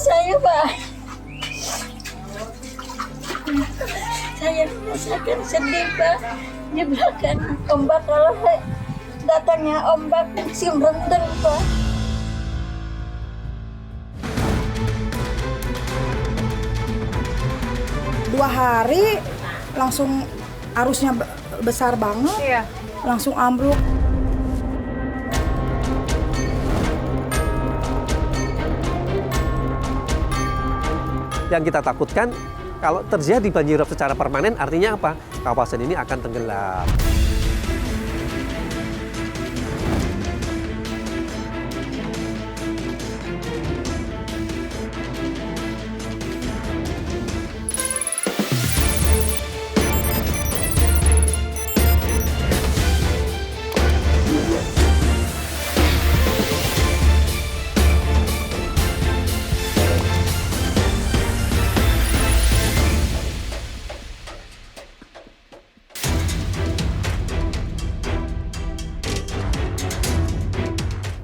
saya, Pak. Saya merasakan sedih, Pak. Di belakang ombak, kalau datangnya ombak simrendeng, Pak. Dua hari langsung arusnya besar banget, Iya. langsung ambruk. Yang kita takutkan kalau terjadi banjirop secara permanen artinya apa? Kawasan ini akan tenggelam.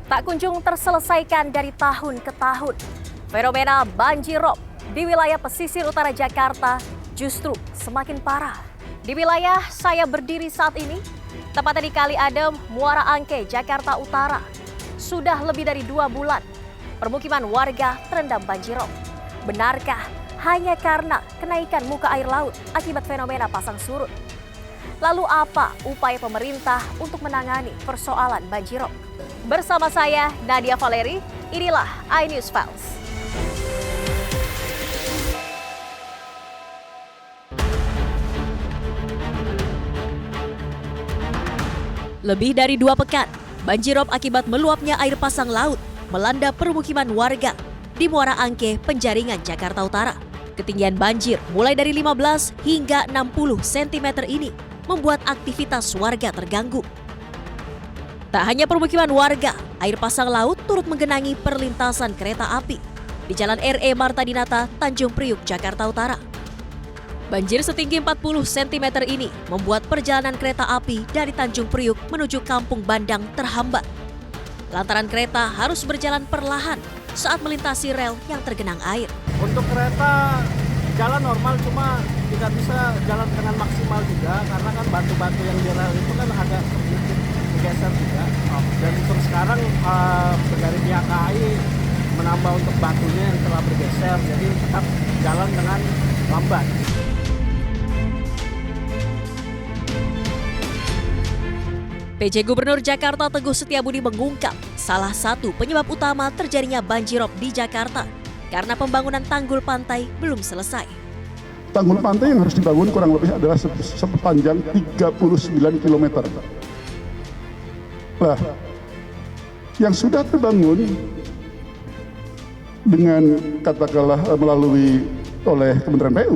Tak kunjung terselesaikan dari tahun ke tahun. Fenomena banjirop di wilayah pesisir utara Jakarta justru semakin parah. Di wilayah saya berdiri saat ini, tepatnya di Kali Adem, Muara Angke, Jakarta Utara. Sudah lebih dari 2 bulan, permukiman warga terendam banjirop. Benarkah hanya karena kenaikan muka air laut akibat fenomena pasang surut? Lalu apa upaya pemerintah untuk menangani persoalan banjirop? Bersama saya, Nadia Valeri, inilah iNews Files. Lebih dari 2 pekan, banjirop akibat meluapnya air pasang laut melanda permukiman warga di Muara Angke, Penjaringan, Jakarta Utara. Ketinggian banjir mulai dari 15 hingga 60 cm ini membuat aktivitas warga terganggu. Tak hanya permukiman warga, air pasang laut turut menggenangi perlintasan kereta api di Jalan RE Marta Dinata, Tanjung Priuk, Jakarta Utara. Banjir setinggi 40 cm ini membuat perjalanan kereta api dari Tanjung Priuk menuju Kampung Bandang terhambat. Lantaran kereta harus berjalan perlahan saat melintasi rel yang tergenang air. Untuk kereta jalan normal, cuma tidak bisa jalan dengan maksimal juga karena kan batu-batu yang di rel itu kan agak sedikit geser juga. Dan untuk sekarang dari pihak KAI menambah untuk batunya yang telah bergeser, jadi tetap jalan dengan lambat. PJ Gubernur Jakarta Teguh Setiabudi mengungkap salah satu penyebab utama terjadinya banjirop di Jakarta karena pembangunan tanggul pantai belum selesai. Tanggul pantai yang harus dibangun kurang lebih adalah sepanjang 39 km. Nah, yang sudah terbangun dengan katakanlah melalui oleh Kementerian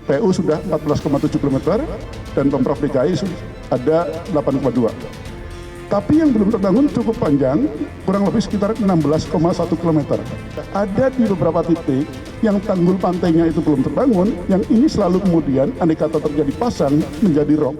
PU sudah 14,7 km dan Pemprov DKI ada 8,2. Tapi yang belum terbangun cukup panjang, kurang lebih sekitar 16,1 km. Ada di beberapa titik yang tanggul pantainya itu belum terbangun, yang ini selalu kemudian andai kata terjadi pasang menjadi rob.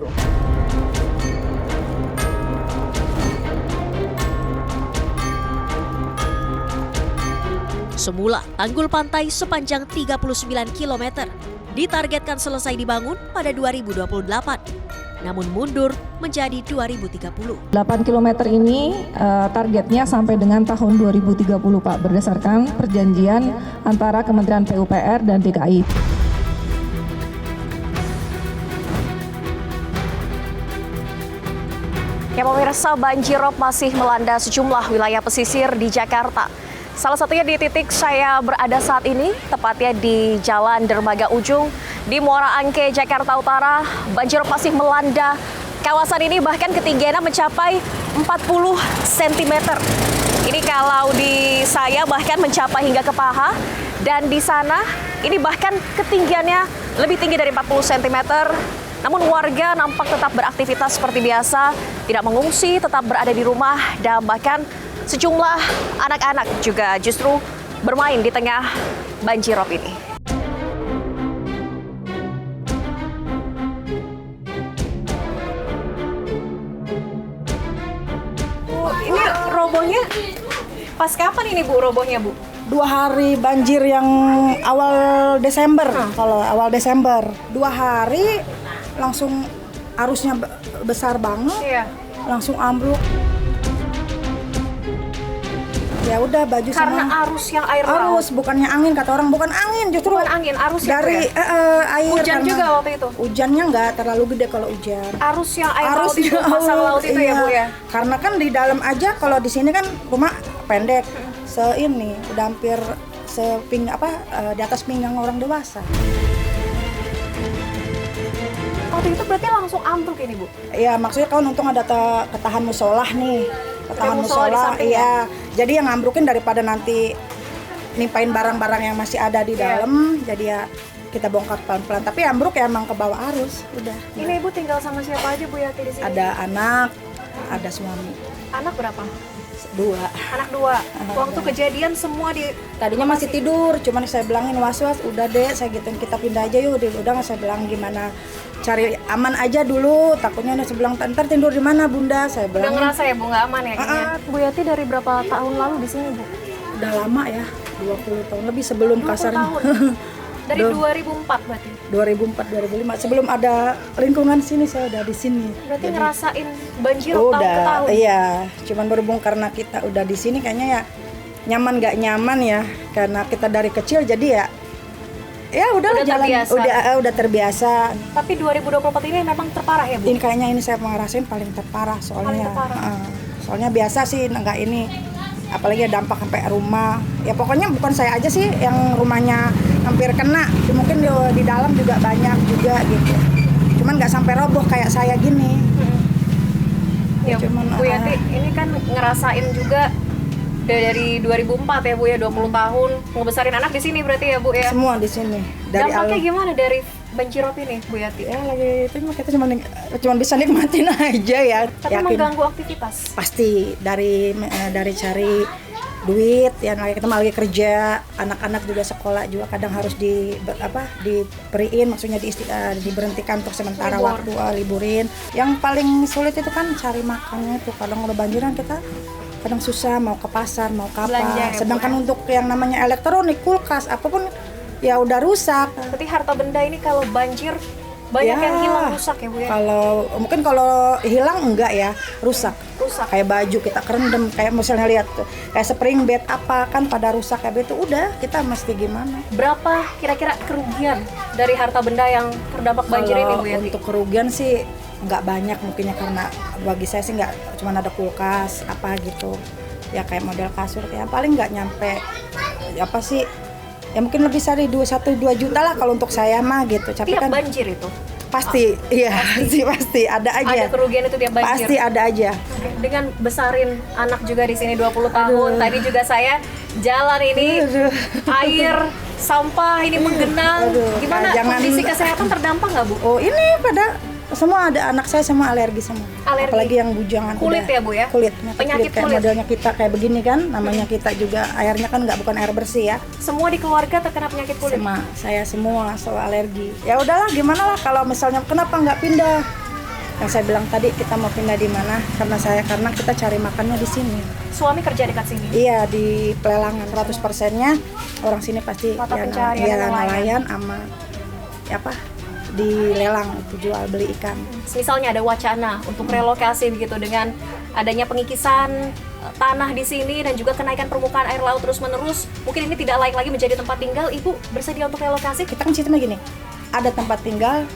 Semula, tanggul pantai sepanjang 39 km ditargetkan selesai dibangun pada 2028. Namun mundur menjadi 2030. 8 km ini targetnya sampai dengan tahun 2030, Pak, berdasarkan perjanjian antara Kementerian PUPR dan DKI. Ya pemirsa, banjirop masih melanda sejumlah wilayah pesisir di Jakarta. Salah satunya di titik saya berada saat ini, tepatnya di Jalan Dermaga Ujung, di Muara Angke, Jakarta Utara. Banjirop masih melanda kawasan ini, bahkan ketinggiannya mencapai 40 cm. Ini kalau di saya bahkan mencapai hingga ke paha, dan di sana ini bahkan ketinggiannya lebih tinggi dari 40 cm. Namun warga nampak tetap beraktivitas seperti biasa, tidak mengungsi, tetap berada di rumah, dan bahkan sejumlah anak-anak juga justru bermain di tengah banjirop ini. Bu, ini robohnya pas kapan ini Bu robohnya Bu? 2 hari banjir yang awal Desember. Kalau awal Desember 2 hari langsung arusnya besar banget. Iya. Langsung ambruk. Ya udah baju Karena semua. arus yang air laut. Arus bukannya angin, kata orang, bukan angin justru Bukan angin, arus itu dari ya? air. Hujan karena juga waktu itu? Hujannya nggak terlalu gede kalau hujan. Arus yang air laut itu, Arusnya pasang laut itu ya Bu ya? Karena kan di dalam aja, kalau di sini kan rumah pendek, ini udah hampir di atas pinggang orang dewasa. Waktu itu berarti langsung ambruk ini Bu? Ya maksudnya kan untung ada ketahan musolah nih, ketahan musola di musola, samping iya. Jadi yang ngambrukin daripada nanti nimpain barang-barang yang masih ada di dalam, jadi ya kita bongkar pelan-pelan. Tapi ambruk ya emang ke bawah arus, udah. Ini Ibu tinggal sama siapa aja Bu Yati di sini? Ada anak, ada suami, Anak berapa? 2. Anak 2. Waktu kejadian semua di Tadinya masih tidur, cuman saya bilangin was-was, udah deh, saya gituin kita pindah aja yuk. Udah nggak, saya bilang gimana cari aman aja dulu. Takutnya saya bilang ntar tidur di mana Bunda, saya udah bilang. ngerasa ya Bu nggak aman ya kayaknya. Bu Yati dari berapa tahun lalu di sini Bu? Udah lama ya, 20 tahun lebih sebelum 20 kasarnya. tahun. Dari 2004 berarti. 2004 2005 sebelum ada lingkungan sini saya udah di sini. Berarti ngerasain banjir tahun ke tahun. Iya, cuman berhubung karena kita udah di sini kayaknya ya nyaman nggak nyaman ya, karena kita dari kecil jadi ya udahlah Udah jalan terbiasa. udah terbiasa. Tapi 2024 ini memang terparah ya Bu? Ini kayaknya ini saya ngerasain paling terparah soalnya. Paling terparah. Soalnya biasa sih nggak ini, apalagi dampak sampai rumah. Ya pokoknya bukan saya aja sih yang rumahnya hampir kena, mungkin di dalam juga banyak juga gitu. Cuman nggak sampai roboh kayak saya gini. Ya, Cuman, Bu Yati ini kan ngerasain juga dari 2004 ya Bu ya, 20 tahun ngebesarin anak di sini berarti ya Bu ya. Semua di sini. Dari Dampaknya gimana dari banjirop ini Bu Yati? ya lagi itu kita cuma bisa nikmatin aja ya. Tapi Yakin. mengganggu aktivitas. Pasti dari cari duit ya, kita lagi kerja, anak-anak juga sekolah juga kadang harus diberiin, maksudnya diberhentikan untuk sementara Libur. waktu, liburin. Yang paling sulit itu kan cari makannya tuh, kalau udah banjiran kita kadang susah mau ke pasar, mau ke Belanja apa. ya, Sedangkan Bu, ya? untuk yang namanya elektronik, kulkas, apapun ya udah rusak. Berarti harta benda ini kalau banjir banyak Ya, yang hilang, rusak ya Bu ya? Kalau hilang enggak ya, rusak. Rusak. Kayak baju kita kerendam, kayak misalnya lihat tuh, kayak spring bed apa kan pada rusak kayak itu, udah kita mesti gimana? Berapa kira-kira kerugian dari harta benda yang terdampak banjir ini Bu Yati? Untuk kerugian sih nggak banyak mungkinnya, karena bagi saya sih nggak, cuma ada kulkas apa gitu ya, kayak model kasur ya paling nggak nyampe apa sih ya, mungkin lebih dari 1-2 juta lah kalau untuk saya mah gitu. Tapi Tiap kan banjir itu? pasti iya pasti ada aja, Ada kerugian itu tiap banjir? pasti ada aja. Oke, dengan besarin anak juga di sini 20 tahun. Tadi juga saya jalan ini air, sampah ini menggenang. Aduh, Gimana jangan- kondisi kesehatan terdampak nggak Bu? Oh ini pada semua ada, anak saya semua alergi semua. Alergi. Apalagi yang bujangan. Kulit udah. ya, Bu, ya? Kulit. Penyakit kayak kulit. modelnya kita kayak begini kan, namanya kita juga airnya kan bukan air bersih ya. Semua di keluarga terkena penyakit kulit? Sama saya semua soal alergi. Ya udahlah, gimana lah kalau misalnya kenapa nggak pindah? Yang saya bilang tadi, kita mau pindah di mana? Karena kita cari makannya di sini. Suami kerja dekat sini? Iya, di pelelangan 100%-nya orang sini pasti Mata ya, pencaharian ya, nelayan. nelayan sama di lelang itu jual beli ikan. Misalnya ada wacana untuk relokasi begitu dengan adanya pengikisan tanah di sini dan juga kenaikan permukaan air laut terus-menerus, mungkin ini tidak layak lagi menjadi tempat tinggal. Ibu bersedia untuk relokasi? Kita kan sistemnya gini, ada tempat tinggal,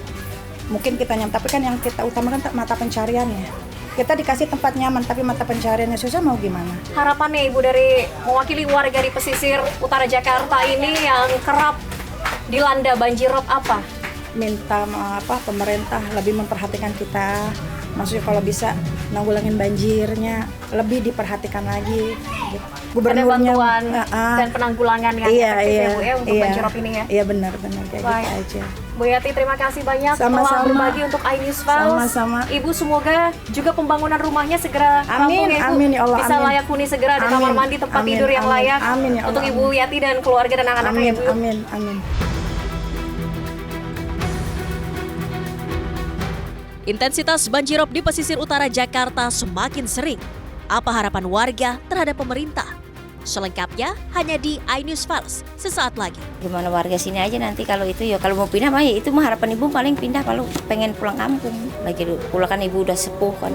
mungkin kita nyaman, tapi kan yang kita utamakan mata pencariannya. Kita dikasih tempat nyaman, tapi mata pencariannya susah, mau gimana? Harapannya Ibu dari mewakili warga di pesisir utara Jakarta ini yang kerap dilanda banjirop apa? Minta pemerintah lebih memperhatikan kita, maksudnya kalau bisa nanggulangin banjirnya lebih diperhatikan lagi gitu. Ada Gubernurnya bantuan dan penanggulangan yang efektif ya Bu ya untuk banjirop ini ya? Iya benar kayak Baik. gitu aja. Bu Yati, terima kasih banyak Sama-sama. telah berbagi untuk iNews Files. Sama-sama. Ibu semoga juga pembangunan rumahnya segera rampung Amin, ya Bu. amin ya Allah, Bisa amin. layak huni segera, ada Amin, kamar mandi, tempat amin, tidur yang amin, layak amin ya Allah, untuk Ibu Yati dan keluarga dan anak-anaknya Amin, Ibu. amin. Intensitas banjirop di pesisir utara Jakarta semakin sering. Apa harapan warga terhadap pemerintah? Selengkapnya hanya di iNews Pals sesaat lagi. Gimana warga sini aja nanti kalau itu ya, kalau mau pindah mah ya itu mah harapan ibu paling pindah kalau pengen pulang kampung. Lagi pula kan ibu udah sepuh kan.